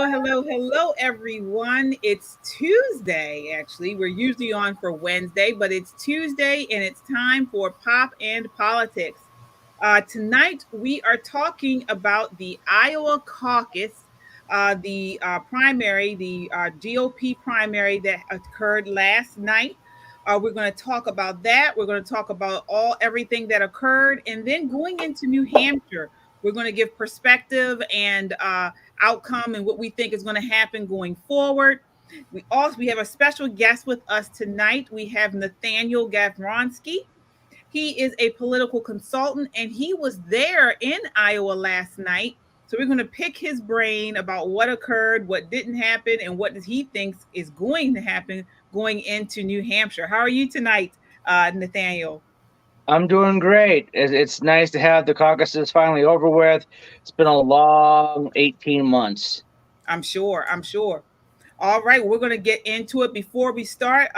hello, everyone. It's Tuesday, actually. We're usually on for Wednesday, but it's Tuesday and it's time for Pop and Politics. Tonight, we are talking about the Iowa caucus, the primary, the GOP primary that occurred last night. We're going to talk about that. We're going to talk about everything that occurred, and then going into New Hampshire, we're going to give perspective and outcome and what we think is going to happen going forward. We have a special guest with us tonight. We have Nathaniel Gavronski. He is a political consultant and he was there in Iowa last night. So we're going to pick his brain about what occurred, what didn't happen, and what he thinks is going to happen going into New Hampshire. How are you tonight, Nathaniel? I'm doing great. It's nice to have the caucuses finally over with. It's been a long 18 months. I'm sure. All right, we're going to get into it. Before we start,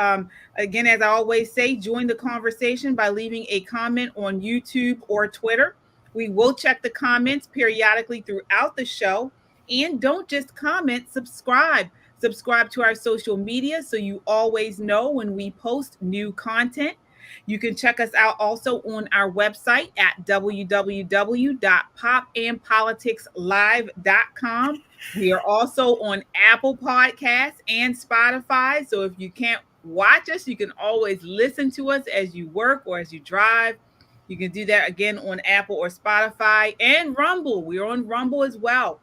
again, as I always say, join the conversation by leaving a comment on YouTube or Twitter. We will check the comments periodically throughout the show. And don't just comment, subscribe. Subscribe to our social media so you always know when we post new content. You can check us out also on our website at www.popandpoliticslive.com. We are also on Apple Podcasts and Spotify. So if you can't watch us, you can always listen to us as you work or as you drive. You can do that again on Apple or Spotify and Rumble. We are on Rumble as well.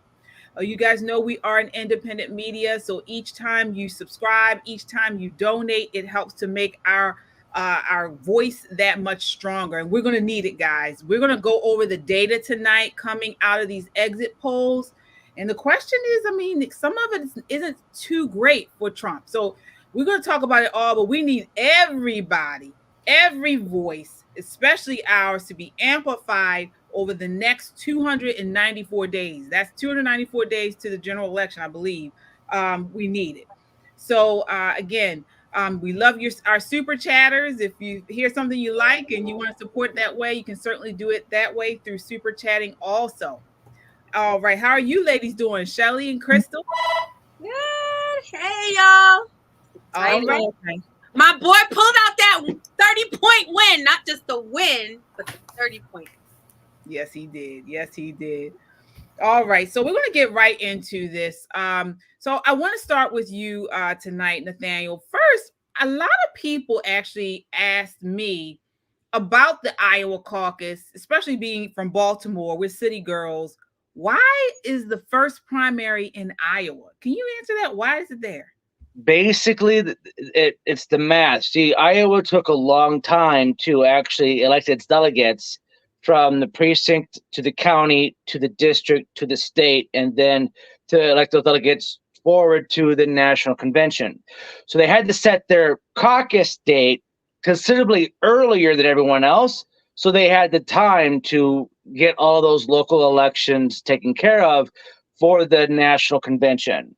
You guys know we are an independent media. So each time you subscribe, each time you donate, it helps to make our voice that much stronger. And we're going to need it, guys. We're going to go over the data tonight coming out of these exit polls. And the question is, some of it isn't too great for Trump. So we're going to talk about it all, but we need everybody, every voice, especially ours, to be amplified over the next 294 days. That's 294 days to the general election, I believe. We need it. So again, we love our super chatters. If you hear something you like and you want to support that way, you can certainly do it that way through super chatting also. All right. How are you ladies doing? Shelly and Crystal? Good. Hey, y'all. All right. My boy pulled out that 30-point win, not just the win, but the 30-point. Yes, he did. All right. So we're going to get right into this. So I want to start with you tonight, Nathaniel. First, a lot of people actually asked me about the Iowa caucus, especially being from Baltimore. We're city girls. Why is the first primary in Iowa? Can you answer that? Why is it there? Basically, it's the math. See, Iowa took a long time to actually elect its delegates from the precinct to the county to the district to the state, and then to elect those delegates forward to the national convention. So they had to set their caucus date considerably earlier than everyone else. So they had the time to get all those local elections taken care of for the national convention.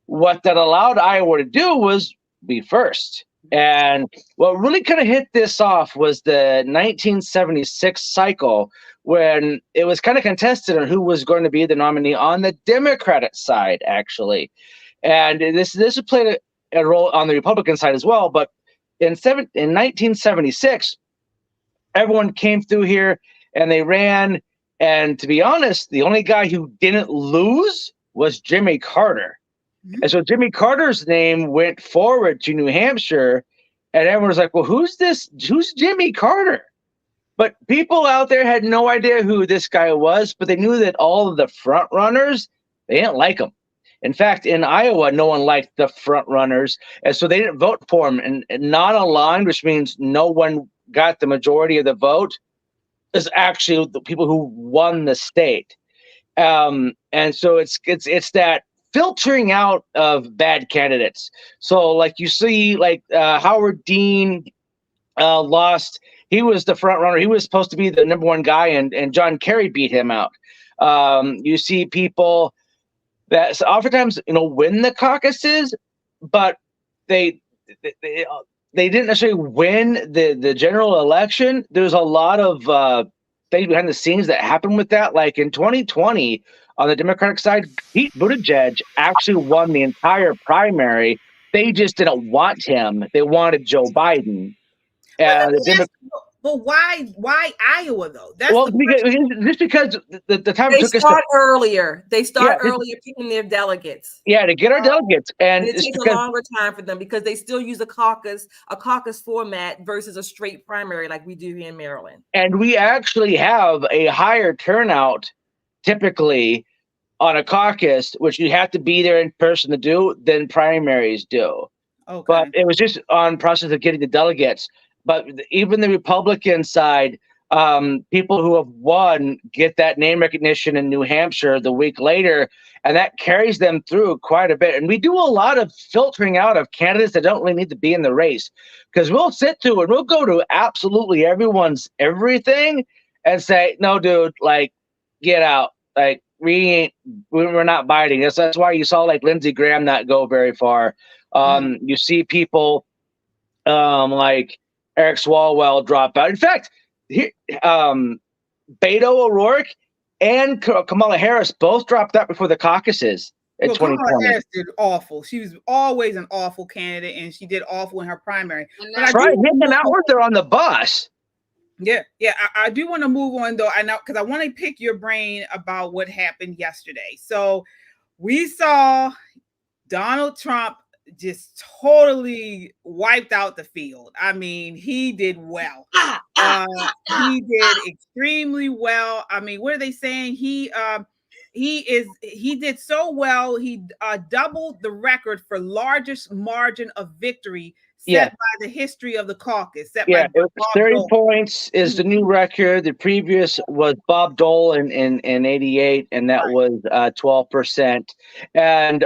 What that allowed Iowa to do was be first. And what really kind of hit this off was the 1976 cycle, when it was kind of contested on who was going to be the nominee on the Democratic side, actually. And this played a role on the Republican side as well. But in 1976, everyone came through here and they ran. And to be honest, the only guy who didn't lose was Jimmy Carter. Mm-hmm. And so Jimmy Carter's name went forward to New Hampshire, and everyone was like, well, who's this? Who's Jimmy Carter? But people out there had no idea who this guy was, but they knew that all of the front runners, they didn't like him. In fact, in Iowa, no one liked the front runners, and so they didn't vote for him. And non-aligned, which means no one got the majority of the vote, is actually the people who won the state. And so it's that filtering out of bad candidates. So like you see, like Howard Dean lost. He was the front runner. He was supposed to be the number one guy, and John Kerry beat him out. You see people that oftentimes, win the caucuses, but they didn't necessarily win the general election. There's a lot of things behind the scenes that happened with that. Like in 2020, on the Democratic side, Pete Buttigieg actually won the entire primary. They just didn't want him. They wanted Joe Biden. But let And me ask you, but why Iowa though? That's well, the question. just because the time They it took us start earlier. They start yeah, earlier picking their delegates. yeah, to get our delegates. And And it it's takes a because longer time for them because they still use a caucus format versus a straight primary like we do here in Maryland. and we actually have a higher turnout typically on a caucus, which you have to be there in person to do, than primaries do. But Okay. it was just on process of getting the delegates. But even the Republican side, people who have won get that name recognition in New Hampshire the week later, and that carries them through quite a bit. And we do a lot of filtering out of candidates that don't really need to be in the race, because we'll sit through and we'll go to absolutely everyone's everything and say, no, dude, like, get out. Like, we're not biting. That's why you saw like Lindsey Graham not go very far. You see people like Eric Swalwell drop out. In fact, Beto O'Rourke and Kamala Harris both dropped out before the caucuses in Well, Kamala 2020. Harris did awful. She was always an awful candidate, and she did awful in her primary. But I That's do right, want him to and move Outward, they're on the bus. I do want to move on though. I know because I want to pick your brain about what happened yesterday. So we saw Donald Trump just totally wiped out the field. I mean, he did well. He did extremely well. I mean, what are they saying? He did so well. He doubled the record for largest margin of victory set by the history of the caucus. Set by It was Bob 30 Dole. points is the new record. The previous was Bob Dole in 88, and that was 12%. And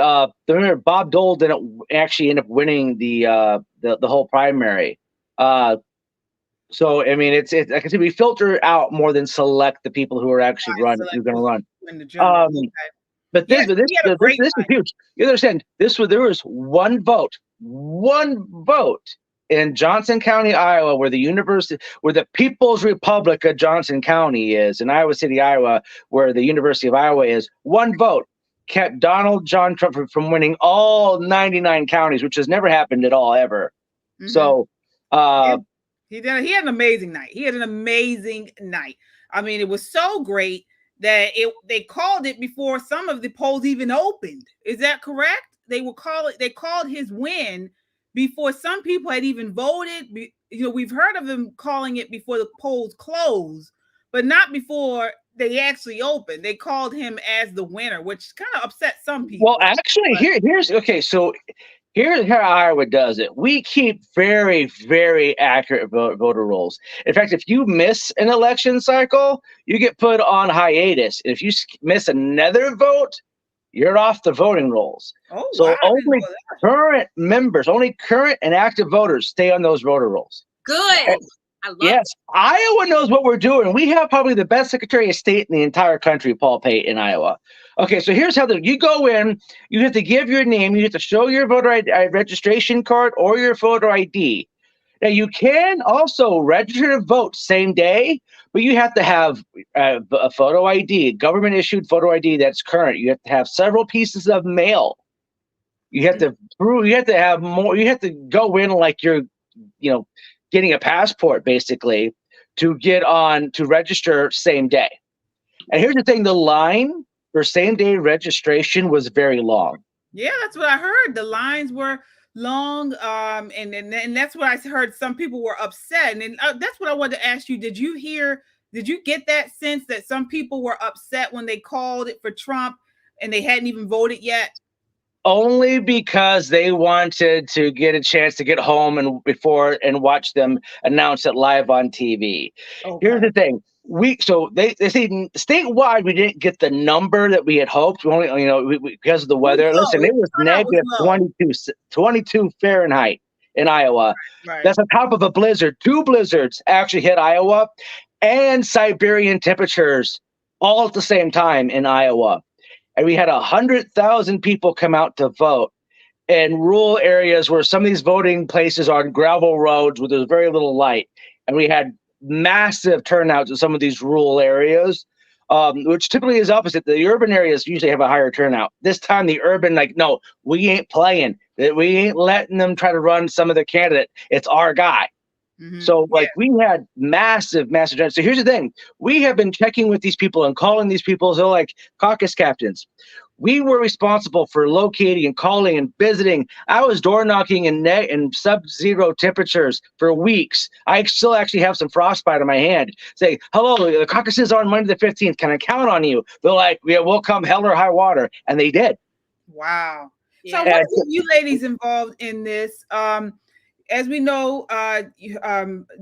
remember, Bob Dole didn't actually end up winning the whole primary. So I mean, it's like I said, we filter out more than select the people who are actually who are going to run. In the general. But this he had a great is huge. You understand? There was one vote in Johnson County, Iowa, where the People's Republic of Johnson County is, in Iowa City, Iowa, where the University of Iowa is. One vote kept John Trump from winning all 99 counties, which has never happened at all ever. So he had an amazing night. He had an amazing night. I mean, it was so great that they called it before some of the polls even opened. Is that correct? They called his win before some people had even voted. You know, we've heard of them calling it before the polls closed, but not before they actually opened. They called him as the winner, which kind of upset some people. Well, actually, here's okay. So here's how Iowa does it. We keep very, very accurate voter rolls. In fact, if you miss an election cycle, you get put on hiatus. If you miss another vote, you're off the voting rolls. Only current members, only current and active voters stay on those voter rolls. Good. I love it. Iowa knows what we're doing. We have probably the best Secretary of State in the entire country, Paul Pate, in Iowa. Okay, so here's how you go in. You have to give your name. You have to show your voter registration card or your photo ID. Now, you can also register to vote same day, but you have to have a photo ID, government-issued photo ID that's current. You have to have several pieces of mail. You have to prove. You have to have more. You have to go in like you're, getting a passport basically to get on to register same day. And here's the thing: the line for same day registration was very long. Yeah, that's what I heard. The lines were long, and that's what I heard. Some people were upset, and that's what I wanted to ask you. Did you get that sense that some people were upset when they called it for Trump and they hadn't even voted yet? Only because they wanted to get a chance to get home and watch them announce it live on TV. Okay. Here's the thing. They say statewide we didn't get the number that we had hoped. We only, because of the weather. Listen, it was negative 22 Fahrenheit in Iowa. Right. That's on top of a blizzard. 2 blizzards actually hit Iowa, and Siberian temperatures all at the same time in Iowa. And we had 100,000 people come out to vote in rural areas where some of these voting places are on gravel roads where there's very little light. And we had massive turnouts in some of these rural areas. which typically is opposite. The urban areas usually have a higher turnout. This time, the urban, like, no, we ain't playing. We ain't letting them try to run some of their candidate. It's our guy. So, like, we had massive turnout. So here's the thing. We have been checking with these people and calling these people. So, like, caucus captains. We were responsible for locating and calling and visiting. I was door knocking in sub-zero temperatures for weeks. I still actually have some frostbite on my hand. Say, hello, the caucuses are on Monday the 15th. Can I count on you? They're like, yeah, we'll come hell or high water. And they did. Wow. Yeah. So what are you ladies involved in this? As we know,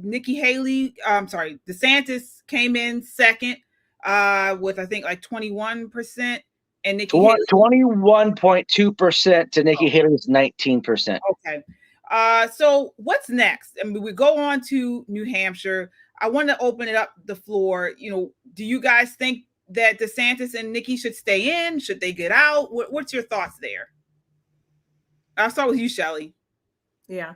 Nikki Haley, DeSantis came in second with, I think, like 21%. And Nikki Haley 21.2% to Nikki Haley's 19%. Okay. So what's next? I mean, we go on to New Hampshire. I want to open it up the floor. Do you guys think that DeSantis and Nikki should stay in? Should they get out? What's your thoughts there? I'll start with you, Shelley. Yeah.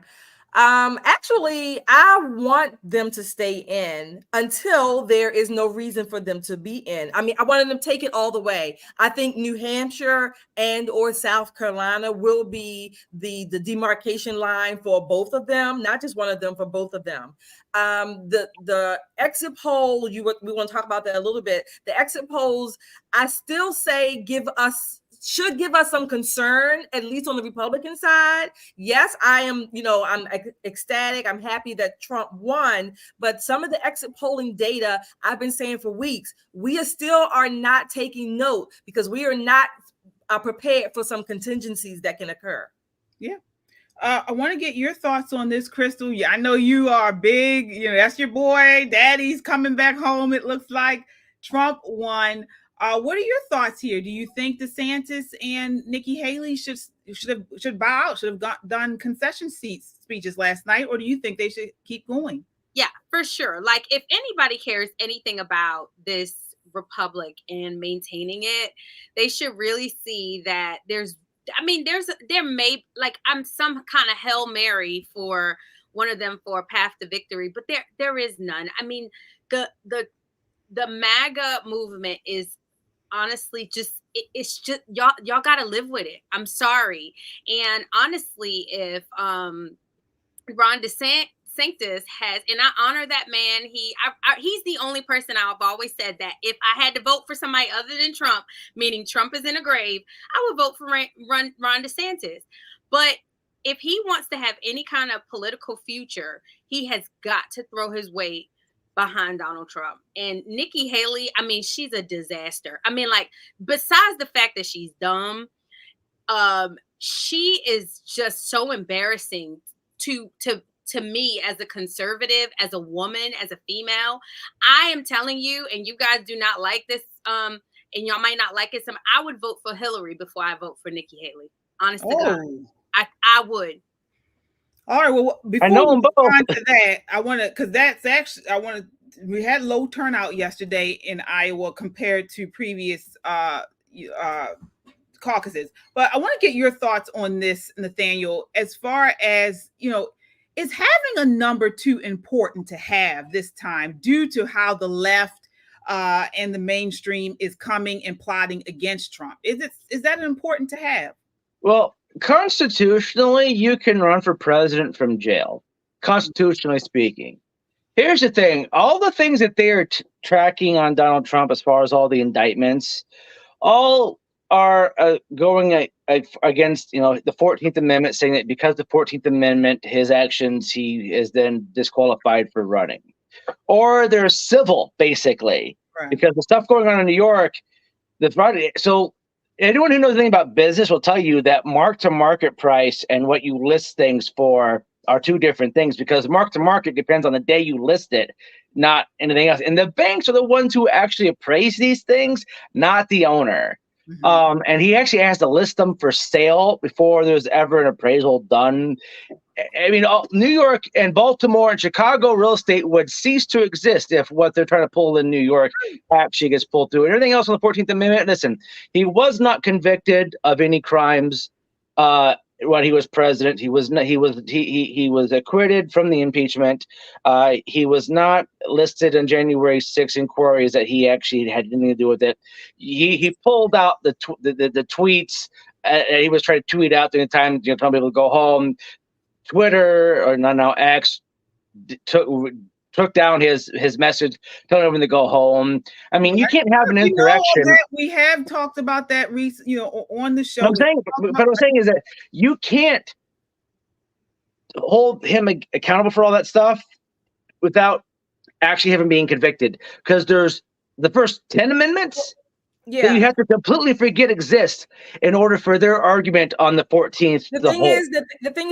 Actually, I want them to stay in until there is no reason for them to be in. I mean, I wanted them to take it all the way. I think New Hampshire and or South Carolina will be the demarcation line for both of them, not just one of them, for both of them. The exit poll, we want to talk about that a little bit. The exit polls, I still say should give us some concern, at least on the Republican side. Yes, I'm ecstatic. I'm happy that Trump won, but some of the exit polling data I've been saying for weeks, we still are not taking note because we are not prepared for some contingencies that can occur. Yeah. I want to get your thoughts on this, Crystal. Yeah, I know you are big. That's your boy. Daddy's coming back home. It looks like Trump won. What are your thoughts here? Do you think DeSantis and Nikki Haley should bow out, should have done concession speeches last night, or do you think they should keep going? Yeah, for sure. Like, if anybody cares anything about this republic and maintaining it, they should really see that there may, like, I'm some kind of Hail Mary for one of them for a path to victory, but there is none. I mean, the MAGA movement is honestly it's just y'all got to live with it. I'm sorry. And honestly, if Ron DeSantis has, and I honor that man, he's the only person I've always said that if I had to vote for somebody other than Trump, meaning Trump is in a grave, I would vote for Ron DeSantis. But if he wants to have any kind of political future, he has got to throw his weight behind Donald Trump. And Nikki Haley, I mean, she's a disaster. I mean, like, besides the fact that she's dumb, she is just so embarrassing to me as a conservative, as a woman, as a female. I am telling you, and you guys do not like this, and y'all might not like it. I would vote for Hillary before I vote for Nikki Haley. Honest to God, I would. All right. Well, before we move on to that, we had low turnout yesterday in Iowa compared to previous caucuses. But I want to get your thoughts on this, Nathaniel, as far as, is having a number 2 important to have this time due to how the left and the mainstream is coming and plotting against Trump? Is that important to have? Well, constitutionally, you can run for president from jail, constitutionally speaking. Here's the thing. All the things that they are tracking on Donald Trump as far as all the indictments, all are going against, the 14th Amendment, saying that because the 14th Amendment, his actions, he is then disqualified for running. Or they're civil, basically, right, because the stuff going on in New York, so anyone who knows anything about business will tell you that mark-to-market price and what you list things for are 2 different things, because mark-to-market depends on the day you list it, not anything else. And the banks are the ones who actually appraise these things, not the owner. Mm-hmm. And he actually has to list them for sale before there's ever an appraisal done. I mean, New York and Baltimore and Chicago real estate would cease to exist if what they're trying to pull in New York actually gets pulled through. And everything else on the 14th Amendment, listen, he was not convicted of any crimes when he was president. He was not, he was acquitted from the impeachment. He was not listed in January 6 inquiries that he actually had anything to do with it. He pulled out the tweets. He was trying to tweet out during the time, telling people to go home. Twitter, or now X, took down his message, telling everyone to go home. I mean, you can't have an insurrection. We have talked about that on the show. What I'm saying is that you can't hold him accountable for all that stuff without actually having being convicted, because there's the first 10 amendments that you have to completely forget exist in order for their argument on the 14th. The thing is,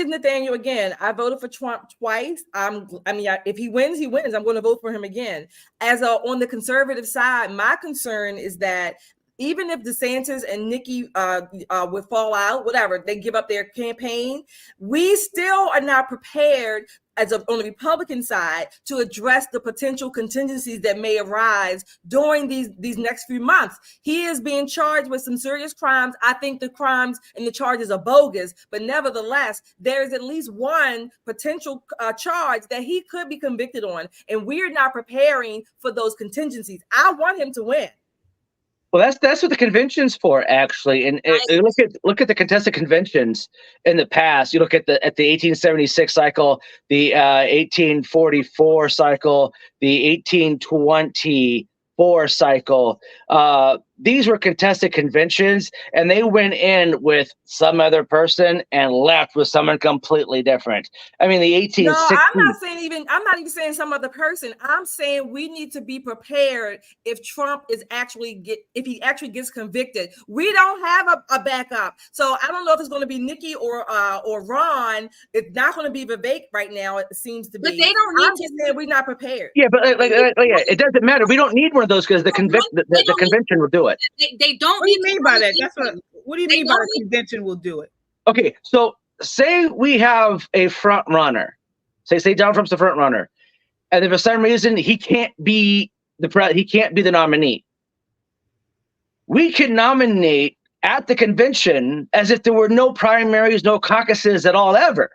Nathaniel, again, I voted for Trump twice. If he wins, he wins. I'm going to vote for him again. On the conservative side, my concern is that even if DeSantis and Nikki would fall out, whatever, they give up their campaign, we still are not prepared on the Republican side to address the potential contingencies that may arise during these next few months. He is being charged with some serious crimes. I think the crimes and the charges are bogus, but nevertheless, there is at least one potential charge that he could be convicted on, and we're not preparing for those contingencies. I want him to win. Well, that's what the convention's for, actually. And look at the contested conventions in the past. You look at the 1876 cycle, the 1844 cycle, the 1824 cycle. These were contested conventions, and they went in with some other person and left with someone completely different. I mean, the 1860s. No, I'm not even saying some other person. I'm saying we need to be prepared if Trump if he actually gets convicted. We don't have a backup. So I don't know if it's going to be Nikki or Ron. It's not going to be Vivek right now. It seems to be. But they don't need to say we're not prepared. Yeah, but it doesn't matter. We don't need one of those because the convention will do it. They don't. What do you mean by that? What do you mean by the convention will do it? Okay, so say we have a front runner. Say Donald Trump's the front runner, and if for some reason he can't be the nominee, we can nominate at the convention as if there were no primaries, no caucuses at all ever.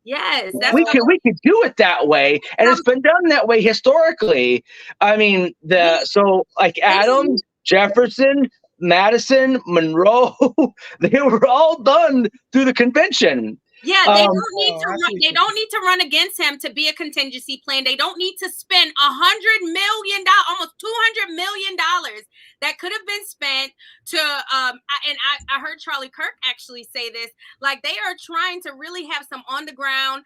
Yes, we could do it that way, and it's been done that way historically. I mean, Adams, Jefferson, Madison, Monroe, they were all done through the convention. Yeah, they don't need to run. They don't need to run against him to be a contingency plan. They don't need to spend $100 million, almost $200 million that could have been spent to. And I heard Charlie Kirk actually say this. Like, they are trying to really have some on the ground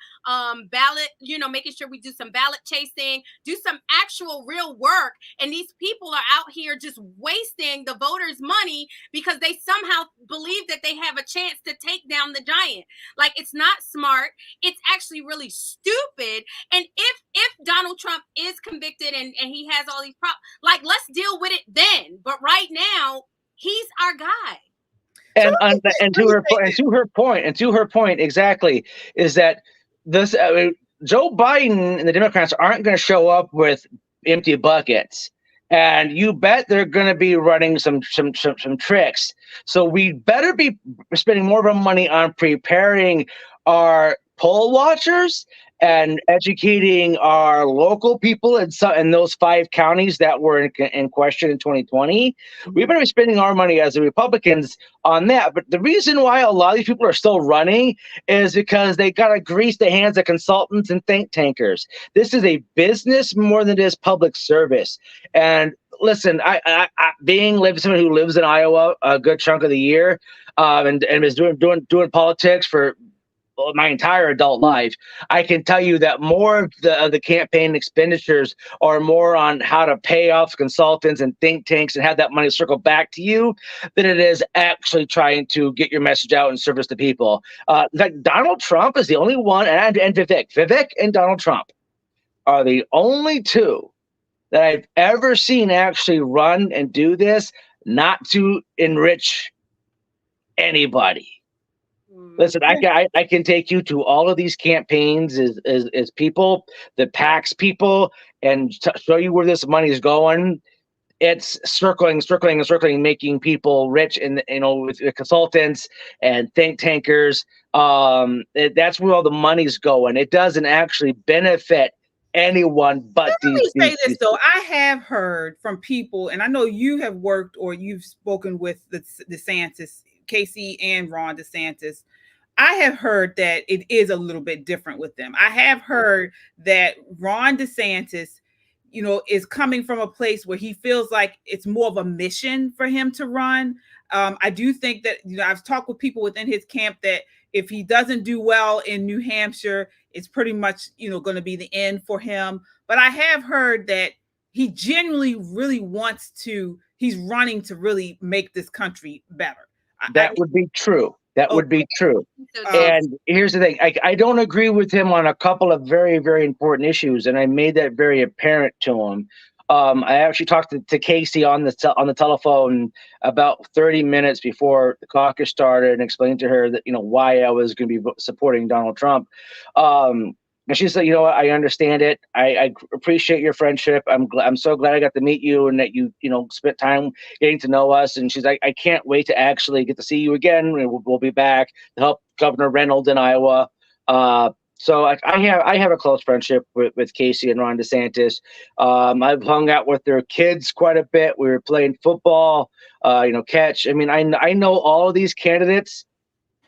ballot. Making sure we do some ballot chasing, do some actual real work. And these people are out here just wasting the voters' money because they somehow believe that they have a chance to take down the giant. Like, it's not smart. It's actually really stupid. And if Donald Trump is convicted and he has all these problems, like, let's deal with it then. But right now, he's our guy. And to her point, exactly, is that this Joe Biden and the Democrats aren't going to show up with empty buckets. And you bet they're going to be running some tricks. So we better be spending more of our money on preparing our poll watchers and educating our local people in those 5 counties that were in question in 2020. We better be spending our money as the Republicans on that. But the reason why a lot of these people are still running is because they got to grease the hands of consultants and think tankers. This is a business more than it is public service. And listen, I being someone who lives in Iowa a good chunk of the year, and is doing politics for my entire adult life, I can tell you that more of the campaign expenditures are more on how to pay off consultants and think tanks and have that money circle back to you than it is actually trying to get your message out and service the people. In fact, Donald Trump is the only one, and Vivek and Donald Trump are the only two that I've ever seen actually run and do this, not to enrich anybody. Listen, I can take you to all of these campaigns as people, the PACs people, and show you where this money is going. it's circling, making people rich, and with consultants and think tankers. That's where all the money's going. It doesn't actually benefit anyone but Let me say this though. I have heard from people, and I know you have worked or you've spoken with the DeSantis, Casey and Ron DeSantis. I have heard that it is a little bit different with them. I have heard that Ron DeSantis, is coming from a place where he feels like it's more of a mission for him to run. I do think that, I've talked with people within his camp that if he doesn't do well in New Hampshire, it's pretty much, going to be the end for him. But I have heard that he genuinely really he's running to really make this country better. That would be true. That would be true. So, And here's the thing. I don't agree with him on a couple of very, very important issues, and I made that very apparent to him. I actually talked to Casey on the telephone about 30 minutes before the caucus started and explained to her that, why I was going to be supporting Donald Trump. And she said, I understand it. I appreciate your friendship. I'm so glad I got to meet you and that you spent time getting to know us. And she's like, I can't wait to actually get to see you again. We'll be back to help Governor Reynolds in Iowa. So I have a close friendship with Casey and Ron DeSantis. I've hung out with their kids quite a bit. We were playing football, catch. I mean, I know all of these candidates.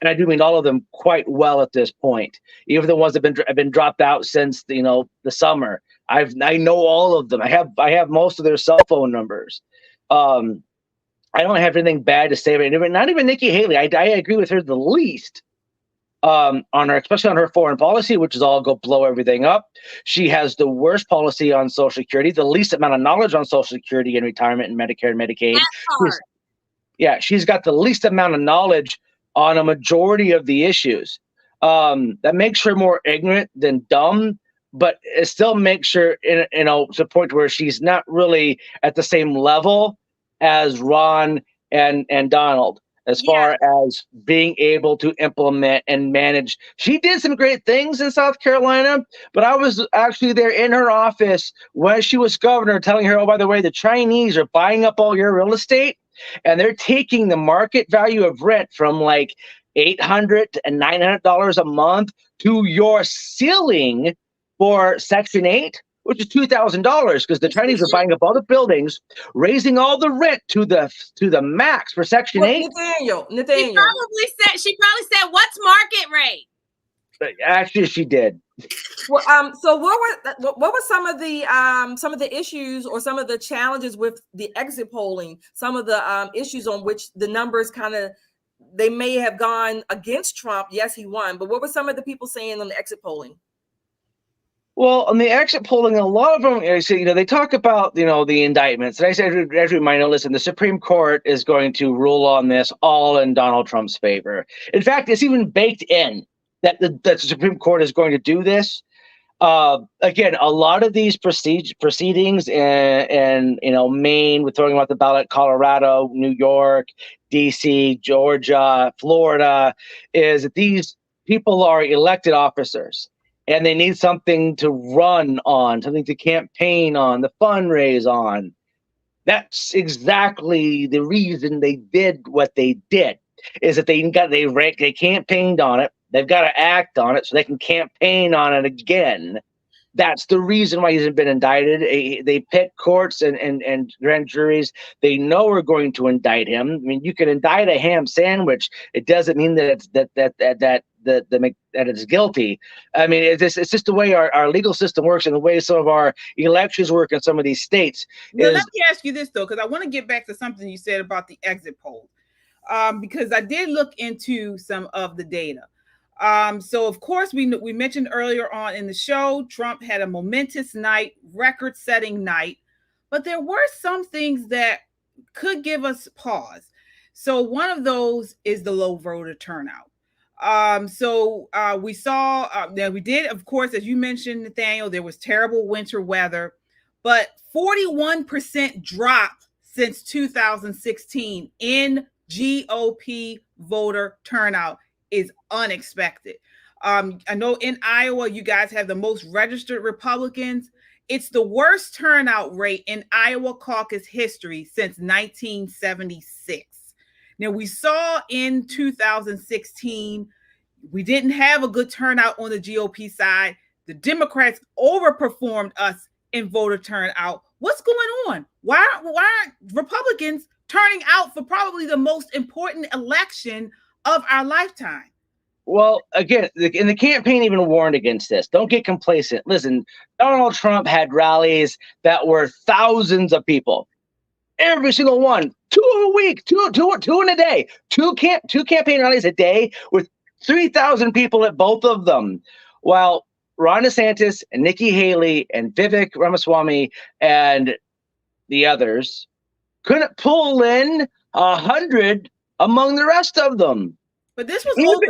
And I do mean all of them quite well at this point. Even the ones that have been dropped out since the summer. I know all of them. I have most of their cell phone numbers. I don't have anything bad to say about it. Not even Nikki Haley. I agree with her the least on her, especially on her foreign policy, which is all go blow everything up. She has the worst policy on Social Security, the least amount of knowledge on Social Security and retirement and Medicare and Medicaid. She's got the least amount of knowledge on a majority of the issues. That makes her more ignorant than dumb, but it still makes her to the point where she's not really at the same level as Ron and Donald as far as being able to implement and manage. She did some great things in South Carolina, but I was actually there in her office when she was governor telling her, oh, by the way, the Chinese are buying up all your real estate. And they're taking the market value of rent from like $800 and $900 a month to your ceiling for Section 8, which is $2,000, because the Chinese are buying up all the buildings, raising all the rent to the max for Section 8. Nathaniel. She probably said, "What's market rate?" Actually, she did. Well, so what were some of the issues or some of the challenges with the exit polling? Some of the issues on which the numbers they may have gone against Trump. Yes, he won, but what were some of the people saying on the exit polling? Well, on the exit polling, a lot of them, they talk about, the indictments. And I said, as a reminder, listen, the Supreme Court is going to rule on this all in Donald Trump's favor. In fact, it's even baked in that the Supreme Court is going to do this. Again, a lot of these proceedings in Maine, we're throwing out the ballot, Colorado, New York, DC, Georgia, Florida, is that these people are elected officers and they need something to run on, something to campaign on, to fundraise on. That's exactly the reason they did what they did, is that they campaigned on it. They've got to act on it so they can campaign on it again. That's the reason why he hasn't been indicted. They pick courts and grand juries. They know we're going to indict him. I mean, you can indict a ham sandwich. It doesn't mean that it's guilty. I mean, it's just the way our legal system works and the way some of our elections work in some of these states. Let me ask you this, though, because I want to get back to something you said about the exit poll, because I did look into some of the data. So, of course, we mentioned earlier on in the show, Trump had a momentous night, record-setting night, but there were some things that could give us pause. So one of those is the low voter turnout. We saw that we did, of course, as you mentioned, Nathaniel, there was terrible winter weather, but 41% drop since 2016 in GOP voter turnout is unexpected. I know in Iowa, you guys have the most registered Republicans. It's the worst turnout rate in Iowa caucus history since 1976. Now, we saw in 2016, we didn't have a good turnout on the GOP side. The Democrats overperformed us in voter turnout. What's going on? Why aren't Republicans turning out for probably the most important election of our lifetime? Well, again, and the campaign even warned against this. Don't get complacent. Listen, Donald Trump had rallies that were thousands of people. Every single one, 2 a week, two in a day, two campaign rallies a day with 3,000 people at both of them. While Ron DeSantis and Nikki Haley and Vivek Ramaswamy and the others couldn't pull in 100 among the rest of them. But this was even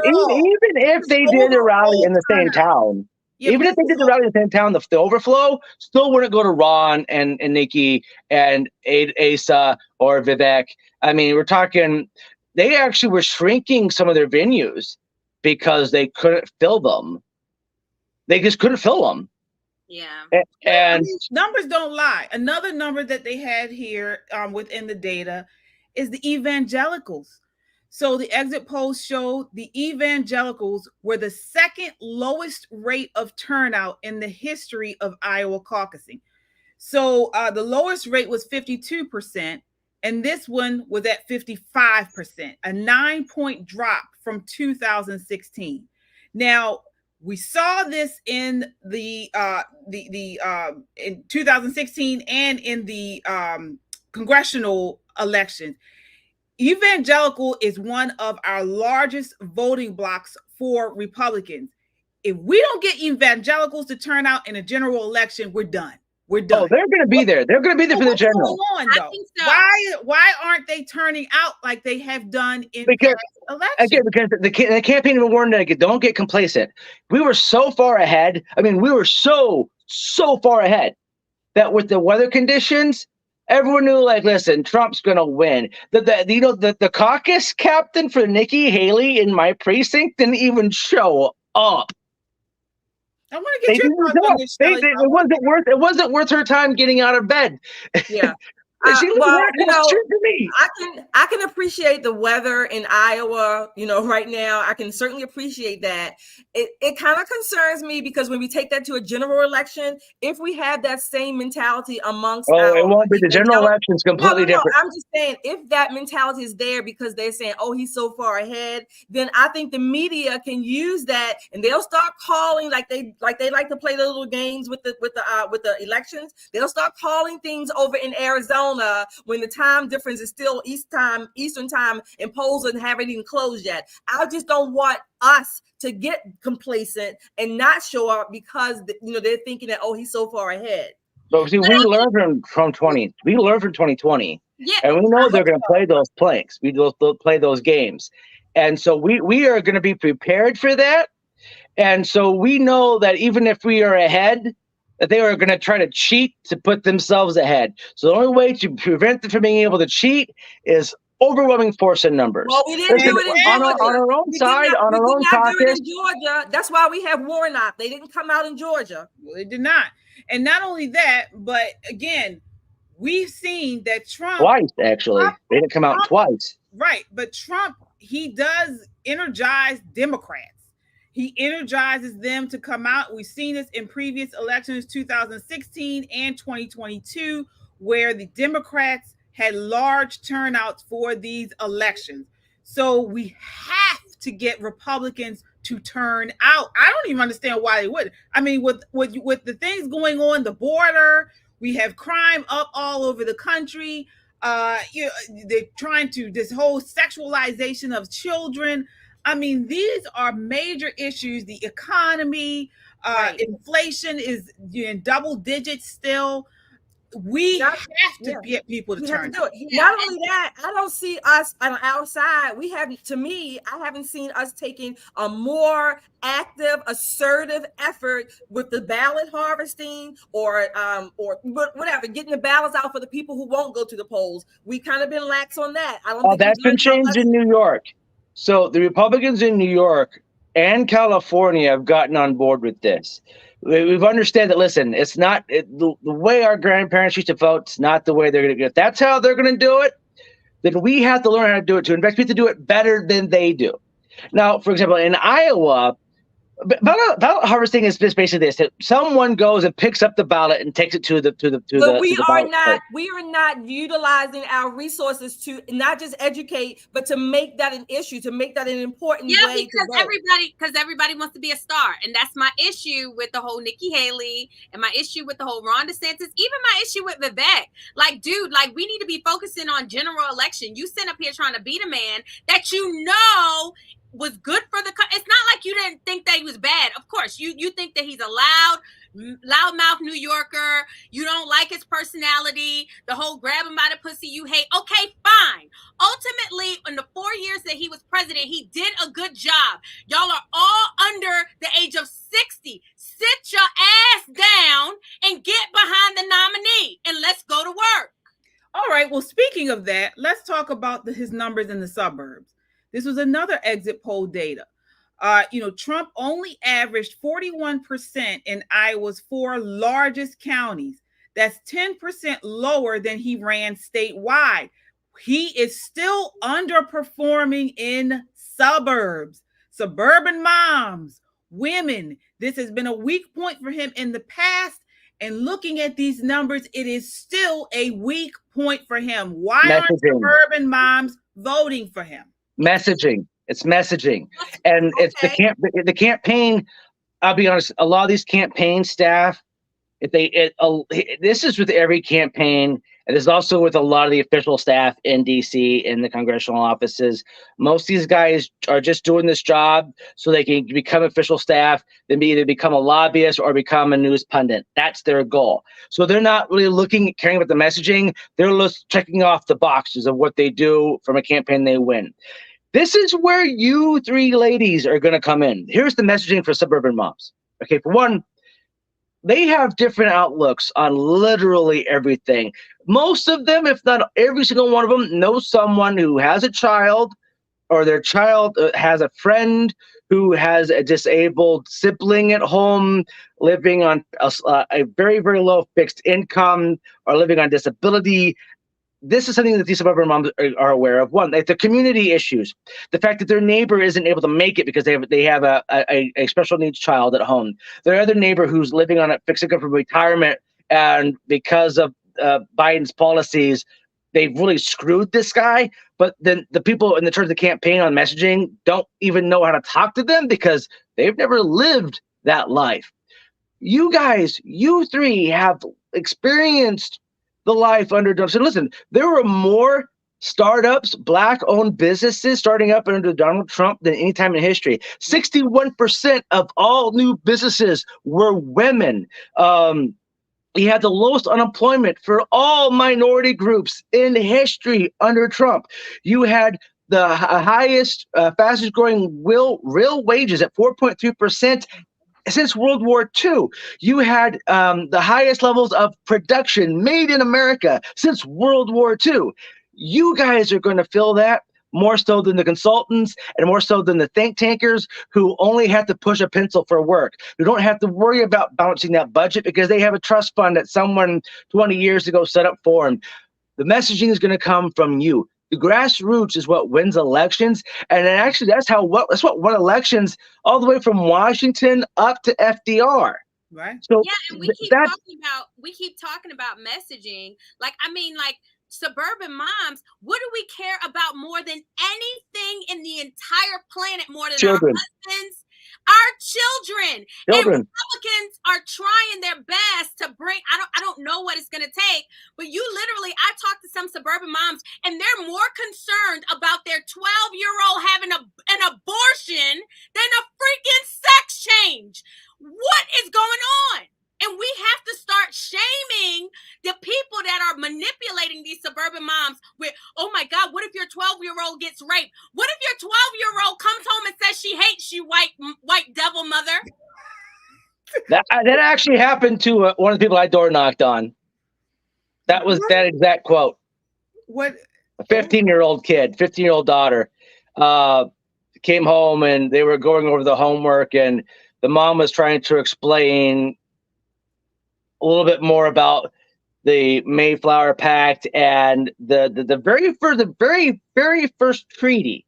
if they did a rally in the same town, even if they did the rally in the same town, the overflow still wouldn't go to Ron and Nikki and Asa or Vivek. I mean, we're talking, they actually were shrinking some of their venues because they couldn't fill them. They just couldn't fill them. Yeah. And numbers don't lie. Another number that they had here within the data is the evangelicals. So the exit polls showed the evangelicals were the second lowest rate of turnout in the history of Iowa caucusing. So the lowest rate was 52%, and this one was at 55%, a 9-point drop from 2016. Now, we saw this in the in 2016 and in the congressional elections. Evangelical is one of our largest voting blocks for Republicans. If we don't get evangelicals to turn out in a general election, we're done. We're done. Oh, they're going to be there. They're going to be there for the general. I think so. Why aren't they turning out like they have done in past elections? Again, because the campaign even warned that don't get complacent. We were so far ahead. I mean, we were so far ahead that with the weather conditions, everyone knew, like, listen, Trump's going to win. The caucus captain for Nikki Haley in my precinct didn't even show up. I want to get your thoughts on this, Shelley. It wasn't worth her time getting out of bed. Yeah. She was to me. I can appreciate the weather in Iowa, right now. I can certainly appreciate that. It kind of concerns me because when we take that to a general election, if we have that same mentality amongst it won't be. The general election is completely different. I'm just saying, if that mentality is there because they're saying, oh, he's so far ahead, then I think the media can use that and they'll start calling like they like to play the little games with the elections. They'll start calling things over in Arizona when the time difference is still Eastern time, and polls and haven't even closed yet. I just don't want us to get complacent and not show up because they're thinking that, oh, he's so far ahead. So see, we learned from 2020, yeah, and we know they're going to play those planks. They'll play those games, and so we are going to be prepared for that. And so we know that even if we are ahead, that they are going to try to cheat to put themselves ahead. So the only way to prevent them from being able to cheat is overwhelming force in numbers. Well, we didn't do it in Georgia. On our own side, on our own caucus. Do it in Georgia. That's why we have Warnock. They didn't come out in Georgia. Well, they did not. And not only that, but again, we've seen that Trump twice, actually. They didn't come out twice. Right. But Trump, he does energize Democrats. He energizes them to come out. We've seen this in previous elections, 2016 and 2022, where the Democrats had large turnouts for these elections. So we have to get Republicans to turn out. I don't even understand why they would. I mean, with the things going on, the border, we have crime up all over the country. They're trying to, this whole sexualization of children. I mean, these are major issues. The economy, inflation is in double digits still. We have to get people to turn. Not only that, I don't see us on the outside. I haven't seen us taking a more active, assertive effort with the ballot harvesting or whatever, getting the ballots out for the people who won't go to the polls. We kind of been lax on that. I don't think that's been changed in New York. So the Republicans in New York and California have gotten on board with this we've understood that. Listen, it's not the way our grandparents used to vote. It's not the way they're going to do it. If that's how they're going to do it, then we have to learn how to do it too. In fact, we have to do it better than they do. Now, for example, in Iowa, ballot harvesting is just basically this: that someone goes and picks up the ballot and takes it to the But we are ballot not place. we are not utilizing our resources to not just educate, but to make that an issue, to make that an important way because to vote. everybody wants to be a star, and that's my issue with the whole Nikki Haley, and my issue with the whole Ron DeSantis, even my issue with Vivek. Like, dude, like, we need to be focusing on general election. You sit up here trying to beat a man that you know was good for the country. It's not like you didn't think that he was bad. Of course, you think that he's a loudmouth New Yorker. You don't like his personality. The whole grab him by the pussy you hate. Okay, fine. Ultimately, in the 4 years that he was president, he did a good job. Y'all are all under the age of 60. Sit your ass down and get behind the nominee, and let's go to work. All right. Well, speaking of that, let's talk about his numbers in the suburbs. This was another exit poll data. Trump only averaged 41% in Iowa's 4 largest counties. That's 10% lower than he ran statewide. He is still underperforming in suburbs. Suburban moms, women. This has been a weak point for him in the past. And looking at these numbers, it is still a weak point for him. Why aren't suburban moms voting for him? Messaging. It's messaging, and it's the campaign. I'll be honest. A lot of these campaign staff, this is with every campaign, and it's also with a lot of the official staff in DC in the congressional offices. Most of these guys are just doing this job so they can become official staff, then either become a lobbyist or become a news pundit. That's their goal. So they're not really caring about the messaging. They're just checking off the boxes of what they do from a campaign they win. This is where you 3 ladies are going to come in. Here's the messaging for suburban moms. Okay, for one, they have different outlooks on literally everything. Most of them, if not every single one of them, know someone who has a child, or their child has a friend who has a disabled sibling at home, living on a very, very low fixed income, or living on disability. This is something that these suburban moms are aware of. One, like the community issues, the fact that their neighbor isn't able to make it because they have a special needs child at home. Their other neighbor who's living on a fixed income from retirement, and because of Biden's policies, they've really screwed this guy. But then the people in the terms of the campaign on messaging don't even know how to talk to them because they've never lived that life. You guys, you 3 have experienced the life under Trump. So listen, there were more startups, Black-owned businesses starting up under Donald Trump than any time in history. 61% of all new businesses were women. He had the lowest unemployment for all minority groups in history under Trump. You had the highest, fastest growing real wages at 4.3%. Since World War II. You had the highest levels of production made in America since World War II. You guys are going to feel that more so than the consultants and more so than the think tankers who only have to push a pencil for work, who don't have to worry about balancing that budget because they have a trust fund that someone 20 years ago set up for them. The messaging is going to come from you. The grassroots is what wins elections, and actually that's what won elections all the way from Washington up to FDR. Right. So yeah, and we keep talking about messaging. Like, I mean, like, suburban moms, what do we care about more than anything in the entire planet, more than children. Our husbands? Our children. And Republicans are trying their best to bring, I don't know what it's going to take, but you literally, I talked to some suburban moms and they're more concerned about their 12-year-old having an abortion than a freaking sex change. What is going on? And we have to start shaming the people that are manipulating these suburban moms with, oh my God, what if your 12-year-old gets raped? What if your 12-year-old comes home and says she hates you, white devil mother? That actually happened to one of the people I door knocked on. That was that exact quote. What? A 15-year-old daughter came home and they were going over the homework, and the mom was trying to explain a little bit more about the Mayflower Pact and the very first treaty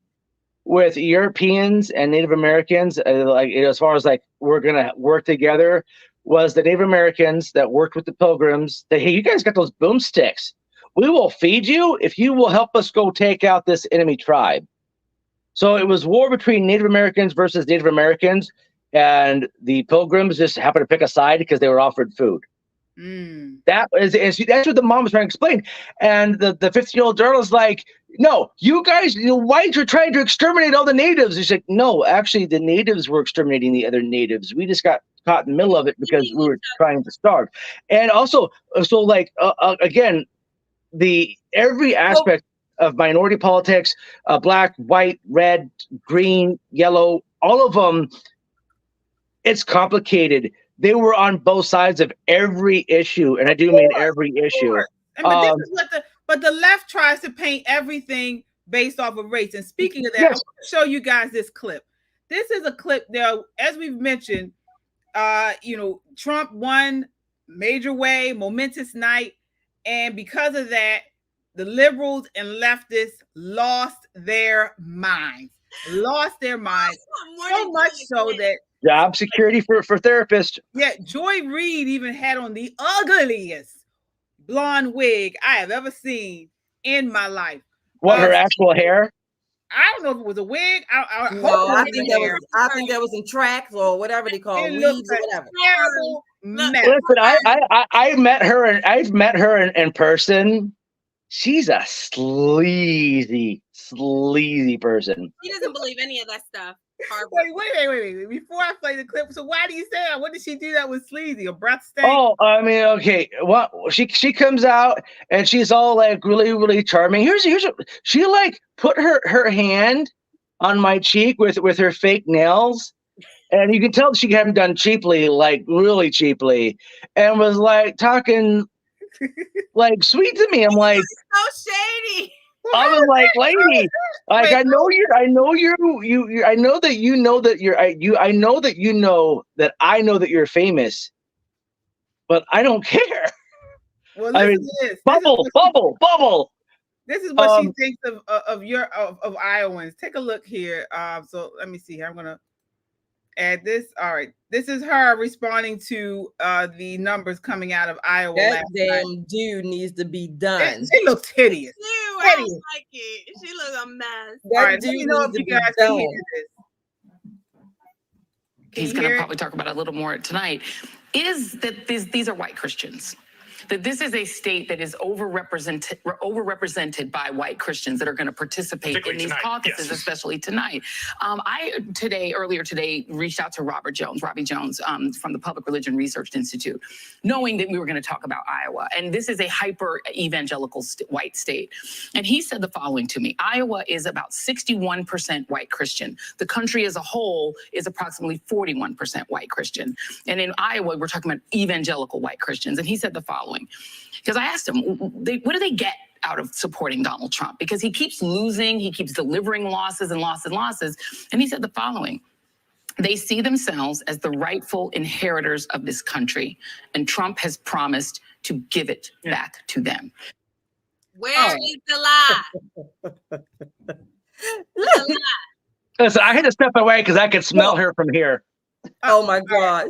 with Europeans and Native Americans, like as far as like we're gonna work together, was the Native Americans that worked with the Pilgrims. That, hey, you guys got those boomsticks. We will feed you if you will help us go take out this enemy tribe. So it was war between Native Americans versus Native Americans, and the Pilgrims just happened to pick a side because they were offered food. That is, that's what the mom was trying to explain. And the 15-year-old girl is like, no, you guys, whites are trying to exterminate all the natives. She's like, no, actually, the natives were exterminating the other natives. We just got caught in the middle of it because we were trying to starve. And also, so like, again, every aspect of minority politics, black, white, red, green, yellow, all of them, it's complicated. They were on both sides of every issue, and I do mean every issue. But this is what the left tries to paint everything based off of race. And speaking of that, I want to show you guys this clip. This is a clip there, as we've mentioned. Trump won major way, momentous night, and because of that, the liberals and leftists lost their minds. So much so that job security for therapists. Yeah, Joy Reid even had on the ugliest blonde wig I have ever seen in my life. What, her actual hair? I don't know if it was a wig. I think that was in tracks or whatever they call it, weaves or whatever. Terrible mess. Listen, I met her and I've met her in person. She's a sleazy person. He doesn't believe any of that stuff. Wait. Before I play the clip, so why do you say that? What did she do that was sleazy? A breath stank? Oh, I mean, okay. Well, she comes out and she's all like really, really charming. Here's she like put her hand on my cheek with her fake nails. And you can tell she hadn't done cheaply, like really cheaply, and was like talking like sweet to me. I'm like, so shady. I was like, lady, like I know I know that you know that I know that you're famous, but I don't care. Well, listen to this. Bubble. This is what she thinks of Iowans. Take a look here. So let me see here. I'm gonna add this. All right. This is her responding to the numbers coming out of Iowa. That damn dude needs to be done. She looks hideous. Ew, I don't like it. She looks a mess. All right, let me know if you guys can hear this. He's going to probably talk about it a little more tonight, is that these are white Christians. That this is a state that is overrepresented by white Christians that are going to participate in these caucuses, especially tonight. Earlier today, reached out to Robbie Jones from the Public Religion Research Institute, knowing that we were going to talk about Iowa. And this is a hyper evangelical white state. And he said the following to me: Iowa is about 61% white Christian. The country as a whole is approximately 41% white Christian. And in Iowa, we're talking about evangelical white Christians. And he said the following, because I asked him, what do they get out of supporting Donald Trump? Because he keeps losing, he keeps delivering losses and losses. And he said the following: they see themselves as the rightful inheritors of this country, and Trump has promised to give it back to them. Where is the lie? Listen, I had to step away because I could smell her from here. Oh my gosh!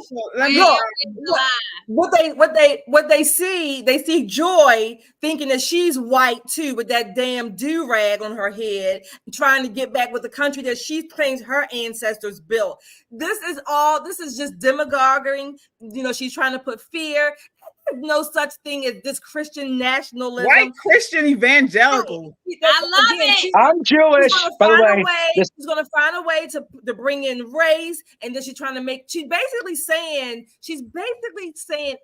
What they see Joy thinking that she's white too, with that damn do-rag on her head, trying to get back with the country that she claims her ancestors built. This is just demagoguing. She's trying to put fear. There's no such thing as this Christian nationalism. White Christian evangelical. I love it. I'm Jewish, by the way. She's going to find a way to bring in race, and then she's basically saying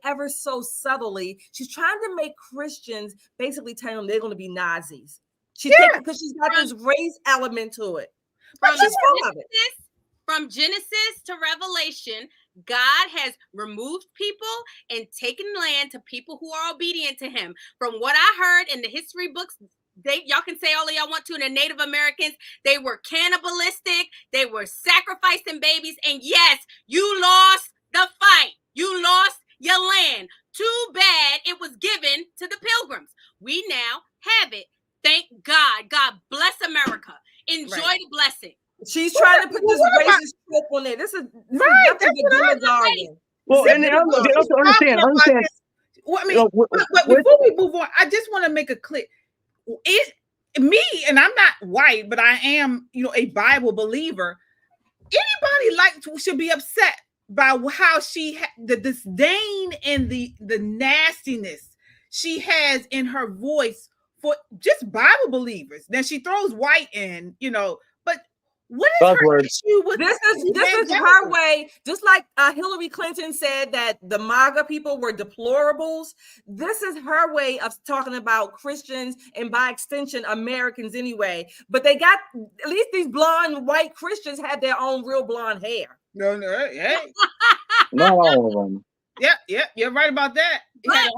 ever so subtly, she's trying to make Christians basically tell them they're going to be Nazis. Because she's got this race element to it. From Genesis to Revelation, God has removed people and taken land to people who are obedient to him. From what I heard in the history books, y'all can say all y'all want to, and the Native Americans, they were cannibalistic, they were sacrificing babies, and yes, you lost the fight. You lost your land. Too bad it was given to the Pilgrims. We now have it. Thank God. God bless America. Enjoy the blessing. She's trying to put this racist trope on there. This is nothing but demagoguing. Well, and also understand. Well, I mean, but before we move on, I just want to make a clear. Me, and I'm not white, but I am, a Bible believer. Anybody should be upset by how the disdain and the nastiness she has in her voice for just Bible believers. Now she throws white in, but what is her issue with this is her way, just like Hillary Clinton said that the MAGA people were deplorables. This is her way of talking about Christians and by extension Americans anyway. But they got, at least these blonde white Christians had their own real blonde hair. No, hey. Not all of them. Yeah, you're right about that. Yeah.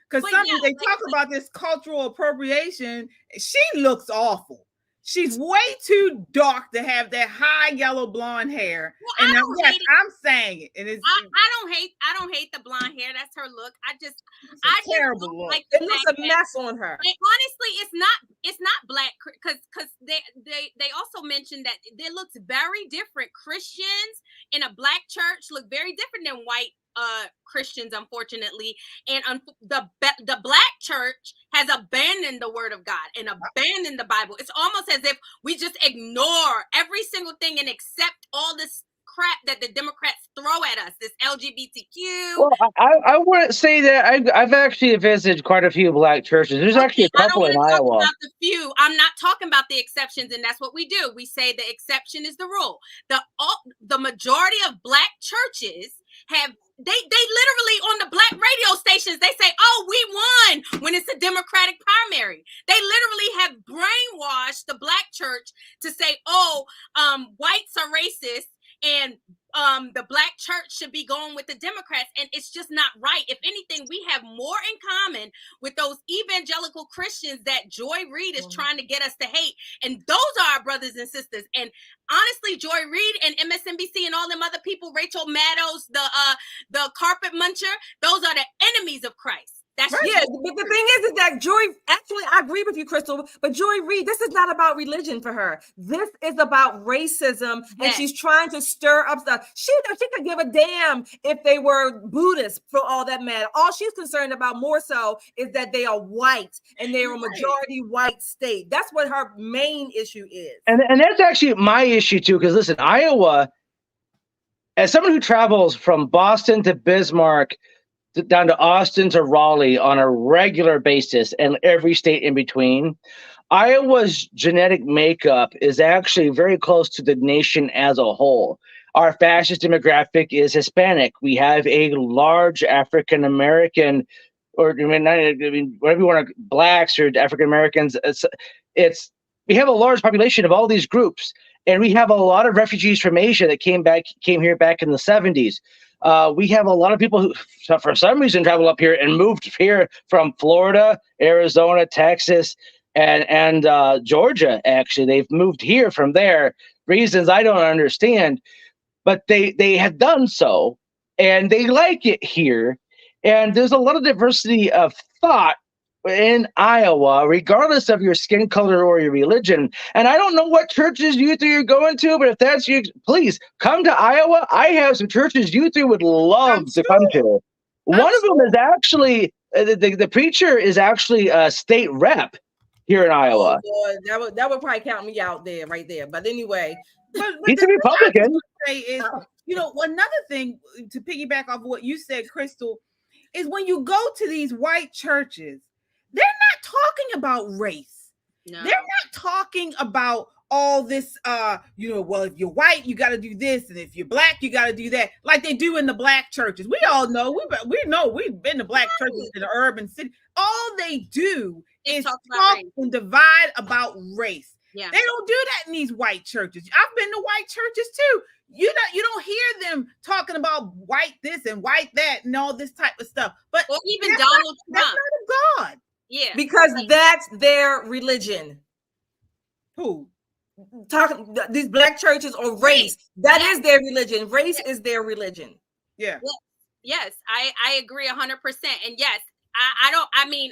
Because they talk about this cultural appropriation. She looks awful. She's way too dark to have that high yellow blonde hair. Well, and I'm saying it. And it's I don't hate the blonde hair. That's her look. I just terrible look. Like it looks a mess on her. And honestly, it's not black, because they also mentioned that it looks very different. Christians in a black church look very different than white Christians, unfortunately, and the black church has abandoned the word of God and abandoned the Bible. It's almost as if we just ignore every single thing and accept all this crap that the Democrats throw at us, this LGBTQ. Well, I wouldn't say that. I've actually visited quite a few black churches. There's actually a couple in Iowa. About the few. I'm not talking about the exceptions, and that's what we do. We say the exception is the rule. The majority of black churches have they literally on the black radio stations, they say, "Oh, we won" when it's a Democratic primary. They literally have brainwashed the black church to say, "Oh, whites are racist and the black church should be going with the Democrats," and it's just not right. If anything, we have more in common with those evangelical Christians that Joy Reid is trying to get us to hate, and those are our brothers and sisters. And honestly, Joy Reid and MSNBC and all them other people, Rachel Maddow, the carpet muncher, those are the enemies of Christ. That's right. Yeah, but the thing is that Joy, actually, I agree with you, Crystal, but Joy Reid, this is not about religion for her. This is about racism, and she's trying to stir up stuff. She could give a damn if they were Buddhists for all that matter. All she's concerned about more so is that they are white, and they're a majority white state. That's what her main issue is. And that's actually my issue, too, because listen, Iowa, as someone who travels from Boston to Bismarck, down to Austin to Raleigh on a regular basis and every state in between, Iowa's genetic makeup is actually very close to the nation as a whole. Our fastest demographic is Hispanic. We have a large African American, or whatever you want to, blacks or African Americans. We have a large population of all these groups, and we have a lot of refugees from Asia that came here back in the 70s. We have a lot of people who, for some reason, travel up here and moved here from Florida, Arizona, Texas, and Georgia. Actually, they've moved here from there. Reasons I don't understand, but they have done so, and they like it here. And there's a lot of diversity of thought in Iowa, regardless of your skin color or your religion. And I don't know what churches you three are going to, but if that's you, please come to Iowa. I have some churches you three would love to come to. One of them is actually, the preacher is actually a state rep here in Iowa. Oh, boy, that would probably count me out there, right there. But anyway. He's a Republican. Another thing to piggyback off what you said, Crystal, is when you go to these white churches, they're not talking about race. No. They're not talking about all this, well, if you're white, you got to do this. And if you're black, you got to do that. Like they do in the black churches. We all know, we've been to black churches in the urban city. All they do is talk and divide about race. Yeah. They don't do that in these white churches. I've been to white churches too. You don't hear them talking about white this and white that and all this type of stuff. But or even Donald Trump. That's not of God. Yeah. Because that's their religion. Who? Talking these black churches or race. That is their religion. Race is their religion. Yeah. Yes, I agree 100%. And yes,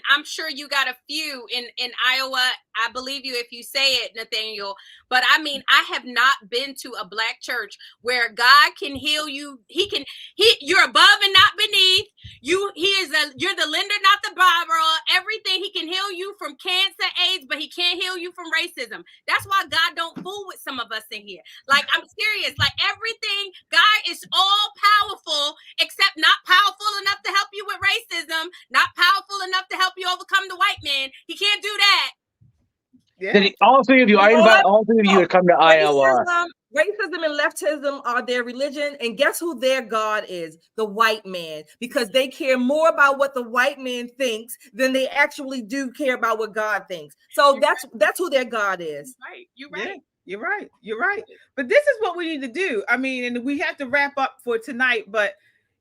I'm sure you got a few in Iowa. I believe you if you say it, Nathaniel. But I mean, I have not been to a black church where God can heal you. You're above and not beneath. You're the lender, not the borrower. Everything. He can heal you from cancer, AIDS, but he can't heal you from racism. That's why God don't fool with some of us in here. Like, I'm serious. Like, everything, God is all powerful, except not powerful enough to help you with racism, not powerful enough to help you overcome the white man. He can't do that. Yeah. All three of you, I invite all three of you to come to Iowa. Racism and leftism are their religion, and guess who their God is? The white man, because they care more about what the white man thinks than they actually do care about what God thinks. So that's who their God is. You're right. Yeah, you're right. But this is what we need to do. I mean, and we have to wrap up for tonight, but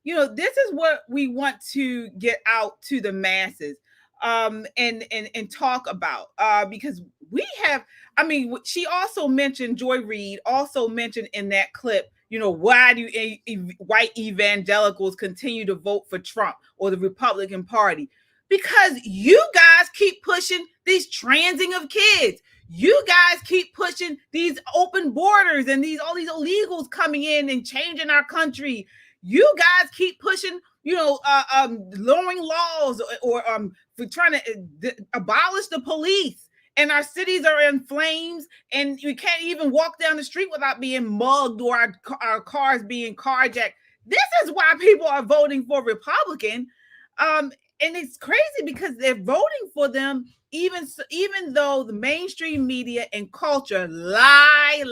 this is what we want to get out to the masses and talk about because we have, I mean, she also mentioned, Joy Reid also mentioned in that clip, why do white evangelicals continue to vote for Trump or the Republican Party? Because you guys keep pushing these transing of kids. You guys keep pushing these open borders and all these illegals coming in and changing our country. You guys keep pushing, lowering laws or for trying to abolish the police. And our cities are in flames, and we can't even walk down the street without being mugged or our cars being carjacked. This is why people are voting for Republican. And it's crazy because they're voting for them even though the mainstream media and culture lie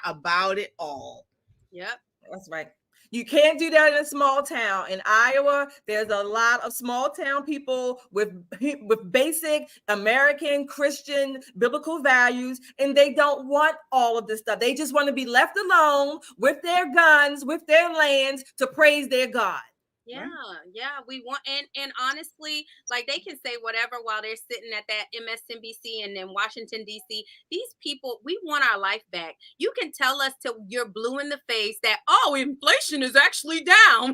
about it all. Yep. That's right. You can't do that in a small town. In Iowa, there's a lot of small town people with basic American Christian biblical values, and they don't want all of this stuff. They just want to be left alone with their guns, with their lands to praise their God. Yeah, we want, and honestly, like, they can say whatever while they're sitting at that MSNBC and then Washington D.C. These people, we want our life back. You can tell us till you're blue in the face that inflation is actually down,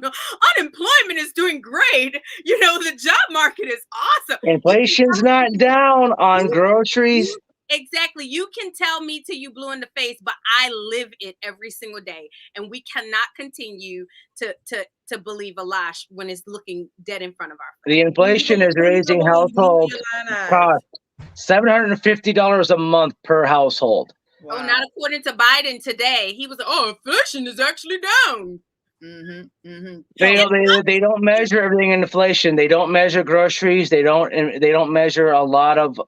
unemployment is doing great, the job market is awesome. Inflation's not down on groceries. Exactly. You can tell me till you blue in the face, but I live it every single day. And we cannot continue to believe a lie when it's looking dead in front of our face. The inflation is raising household cost $750 a month per household. Wow. Oh, not according to Biden today. He was, inflation is actually down. Mm-hmm, mm-hmm. They don't measure everything in inflation. They don't measure groceries. They don't measure a lot of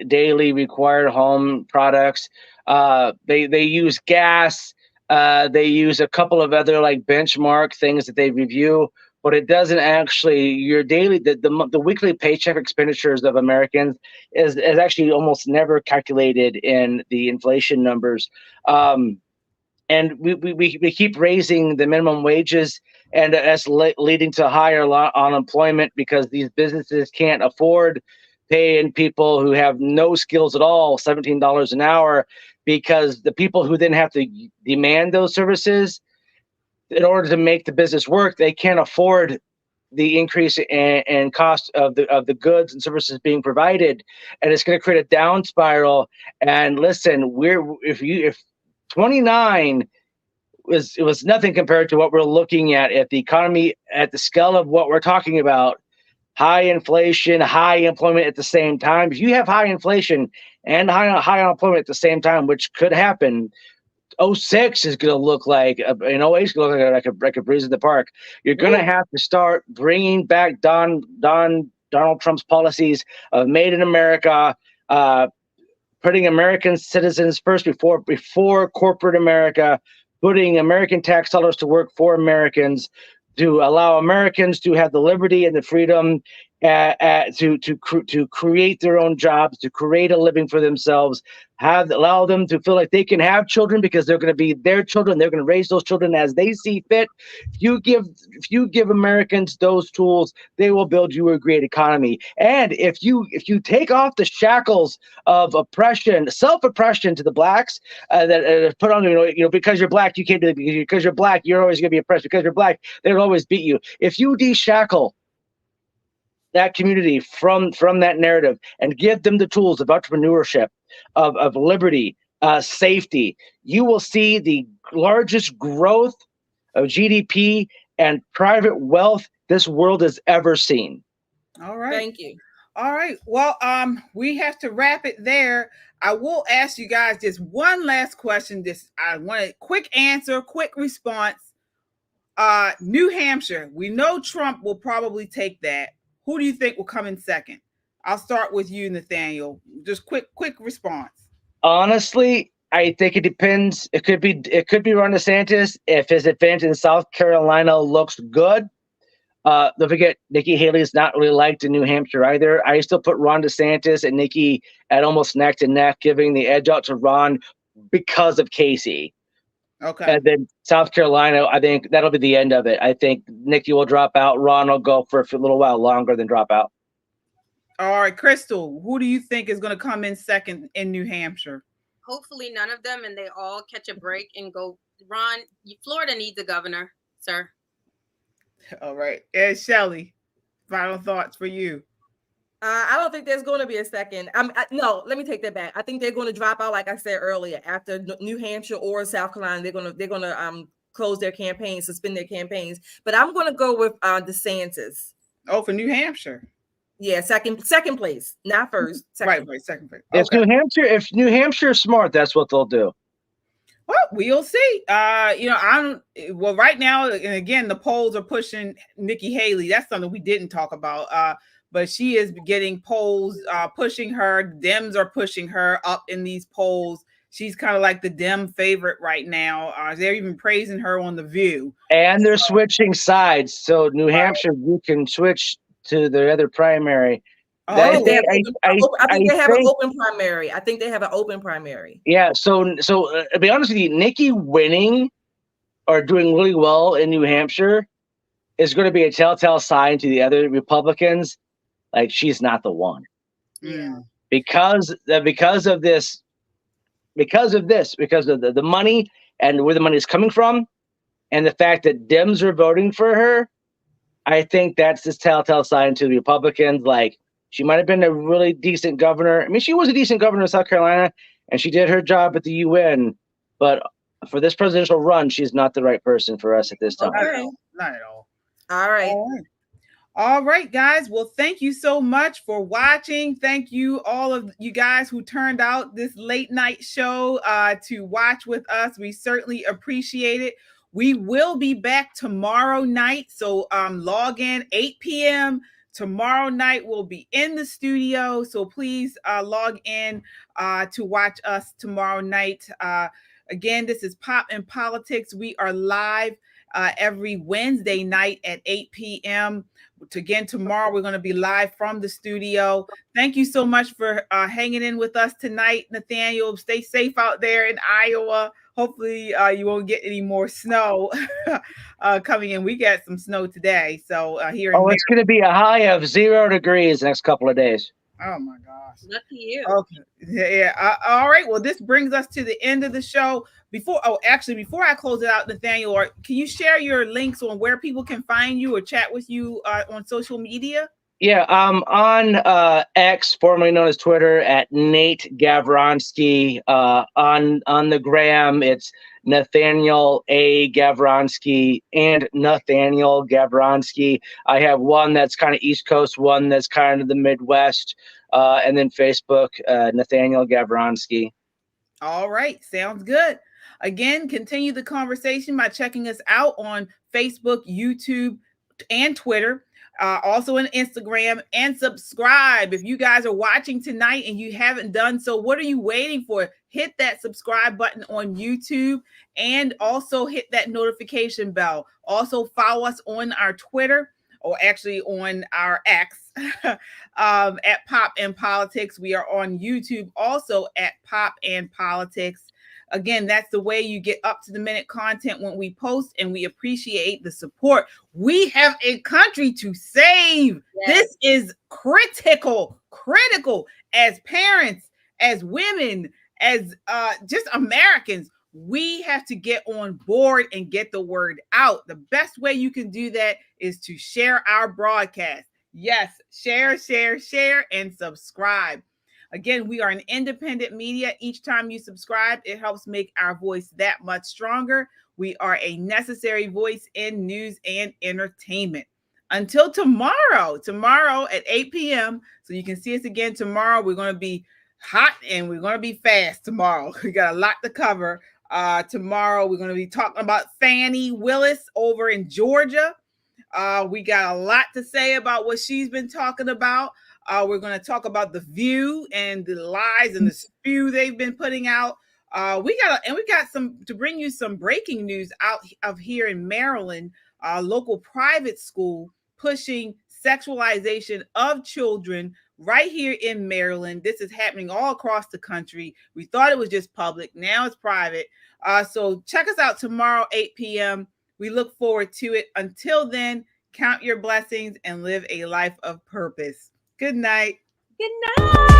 daily required home products. They use gas. They use a couple of other like benchmark things that they review, but it doesn't actually your daily the weekly paycheck expenditures of Americans is actually almost never calculated in the inflation numbers. And we keep raising the minimum wages, and that's leading to higher unemployment because these businesses can't afford paying people who have no skills at all $17 an hour, because the people who then have to demand those services in order to make the business work, they can't afford the increase in cost of the goods and services being provided, and it's going to create a down spiral. And listen, if 29 was nothing compared to what we're looking at the economy at the scale of what we're talking about. High inflation, high employment at the same time. If you have high inflation and high unemployment at the same time, which could happen, 06 is going to look like, 08 is going to look like a breeze in the park. You're going to have to start bringing back Donald Trump's policies of Made in America, putting American citizens first before corporate America, putting American tax dollars to work for Americans, to allow Americans to have the liberty and the freedom to create their own jobs, to create a living for themselves, allow them to feel like they can have children because they're going to be their children. They're going to raise those children as they see fit. If you give Americans those tools, they will build you a great economy. And if you take off the shackles of oppression, self-oppression to the blacks that put on, because you're black, you can't do it. Because you're black, you're always going to be oppressed. Because you're black, they'll always beat you. If you deshackle that community from that narrative and give them the tools of entrepreneurship, of liberty, safety, you will see the largest growth of GDP and private wealth this world has ever seen. All right. Thank you. All right. Well, we have to wrap it there. I will ask you guys just one last question. I want a quick answer, quick response. New Hampshire. We know Trump will probably take that. Who do you think will come in second? I'll start with you, Nathaniel. Just quick response. Honestly, I think it depends. It could be Ron DeSantis if his advantage in South Carolina looks good. Don't forget, Nikki Haley is not really liked in New Hampshire either. I still put Ron DeSantis and Nikki at almost neck to neck, giving the edge out to Ron because of Casey. Okay. And then South Carolina, I think that'll be the end of it. I think Nikki will drop out. Ron will go for a little while longer than drop out. All right, Crystal, who do you think is going to come in second in New Hampshire? Hopefully none of them, and they all catch a break and go. Ron, Florida needs a governor, sir. All right. And Shelley, final thoughts for you. I don't think there's going to be a second. No, let me take that back. I think they're going to drop out, like I said earlier, after New Hampshire or South Carolina. They're going to close their campaigns, suspend their campaigns. But I'm going to go with DeSantis. Oh, for New Hampshire. Yeah, second place, not first. Right, second place. Okay. If New Hampshire is smart, that's what they'll do. Well, we'll see. Right now, and again, the polls are pushing Nikki Haley. That's something we didn't talk about. But she is getting polls pushing her. Dems are pushing her up in these polls. She's kind of like the Dem favorite right now. They're even praising her on The View. And they're switching sides. So New Hampshire, you can switch to the other primary. I think they have an open primary. I think they have an open primary. Yeah. So to be honest with you, Nikki winning or doing really well in New Hampshire is going to be a telltale sign to the other Republicans. Like, she's not the one. Yeah. Because of the money and where the money is coming from, and the fact that Dems are voting for her, I think that's this telltale sign to the Republicans. Like, she might have been a really decent governor. I mean, she was a decent governor in South Carolina, and she did her job at the UN. But for this presidential run, she's not the right person for us at this time. Okay. Not at all. All right. All right, guys. Well, thank you so much for watching. Thank you, all of you guys who turned out this late night show to watch with us. We certainly appreciate it. We will be back tomorrow night. So log in 8 p.m. Tomorrow night. We'll be in the studio. So please log in to watch us tomorrow night. Again, this is Pop and Politics. We are live every Wednesday night at 8 p.m. Again, tomorrow we're going to be live from the studio. Thank you so much for hanging in with us tonight, Nathaniel. Stay safe out there in Iowa. Hopefully you won't get any more snow coming in. We got some snow today. So here. It's going to be a high of 0 degrees the next couple of days. Oh my gosh. Lucky you. Okay. Yeah. All right. Well, this brings us to the end of the show. Before I close it out, Nathaniel, can you share your links on where people can find you or chat with you on social media? Yeah, on X, formerly known as Twitter, at Nate Gavronsky. On the gram, it's Nathaniel A. Gavronsky and Nathaniel Gavronsky. I have one that's kind of East Coast, one that's kind of the Midwest, and then Facebook, Nathaniel Gavronsky. All right, sounds good. Again, continue the conversation by checking us out on Facebook, YouTube, and Twitter. Also on Instagram, and subscribe. If you guys are watching tonight and you haven't done so, what are you waiting for? Hit that subscribe button on YouTube and also hit that notification bell. Also follow us on our Twitter, or actually on our X, at Pop and Politics. We are on YouTube also at Pop and Politics. Again, that's the way you get up to the minute content when we post, and we appreciate the support. We have a country to save. Yes. This is critical as parents, as women, as just Americans. We have to get on board and get the word out. The best way you can do that is to share our broadcast. Yes, share, and subscribe. Again, we are an independent media. Each time you subscribe, it helps make our voice that much stronger. We are a necessary voice in news and entertainment. Until tomorrow at 8 p.m. So you can see us again tomorrow. We're going to be hot and we're going to be fast tomorrow. We got a lot to cover. Tomorrow, we're going to be talking about Fani Willis over in Georgia. We got a lot to say about what she's been talking about. We're going to talk about The View and the lies and the spew they've been putting out. We got some to bring you some breaking news out of here in Maryland. Local private school pushing sexualization of children right here in Maryland. This is happening all across the country. We thought it was just public. Now it's private. So check us out tomorrow, 8 p.m. We look forward to it. Until then, count your blessings and live a life of purpose. Good night. Good night.